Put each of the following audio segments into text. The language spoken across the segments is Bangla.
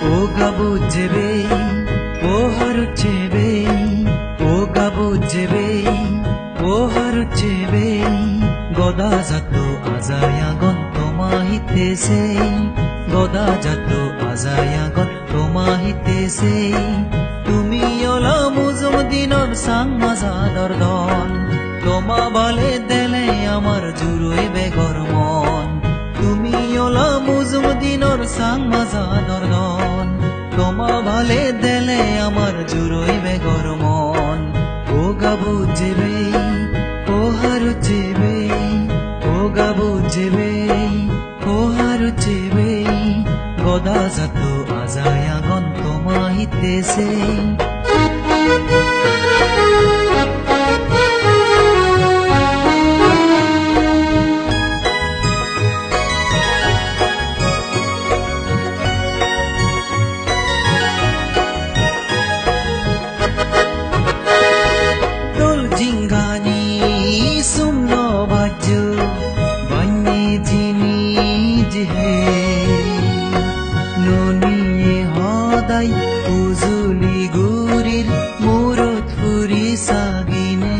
오가부제베 오하루제베 오가부제베 오하루제베 গদাজাত আজায়াগন তোমাহিতেছে গদাজাত আজায়াগন তোমাহিতেছে তুমি ওলা মুজম দিনর সাং মাজাদর দন তোমা বলে দেলে আমার জুরুই বেগর মন তুমি ওলা মুজম দিনর সাং মাজাদর দন তোমা বলে দেলে আমার জুরুই বেগর মন ও গাবুজেবে ও হারুজেবে ও গাবুজেবে ও হারুজেবে গদাজাত আজায়াগন তোমাহিতেছে জিঙ্গানি সুমনো বাজু বন্যে জিনি জিহে ননিয়ে হদাই উজুলি গুরির মুরত ফুরি সাগিনে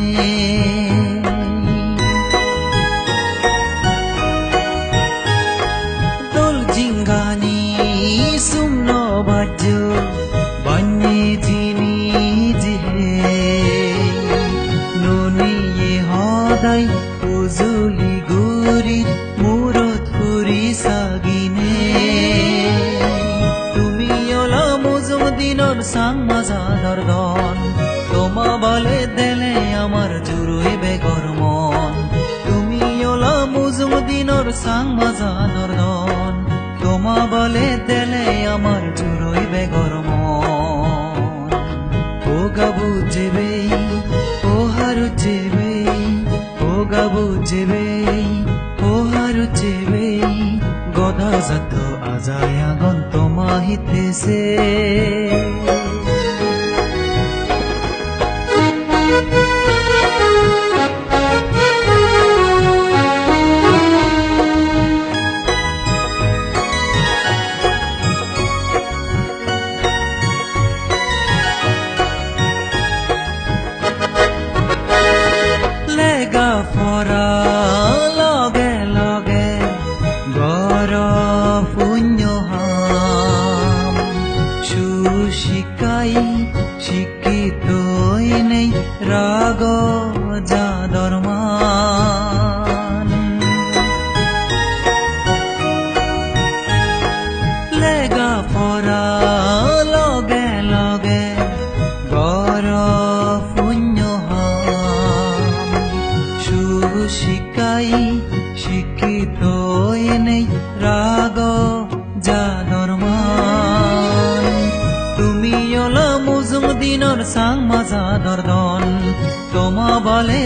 দোল জিঙ্গানি সুমনো বাজু বন্যে জিনি জিহে হদাই উজুলি গুরির মুরত ফুরি সাগিনে তুমি ওলা মুজম দিনর সাং মাজাদর দন তোমা বলে দেলে আমার জুরুই বেগর মন তুমি ওলা মুজম দিনর সাং মাজাদর দন তোমা বলে দেলে আমার জুরুই বেগর মন ও গাবুজেবে ও হারুজেবে ও গাবুজেবে ও হারুজেবে গদাজাত আজায়াগন তোমাহিতেছে ফরা লগে লগে গর পুণ্যহাম সুশিকাই শিক্ষিতই নেই রাগ যাদর মান লেগা ফরা লগে লগে গর শিকাই শিক্ষিত নেই রাগ যাদর মান তুমি ওলা মুজুম দিনর সাং মাজাদর দন তোমা বলে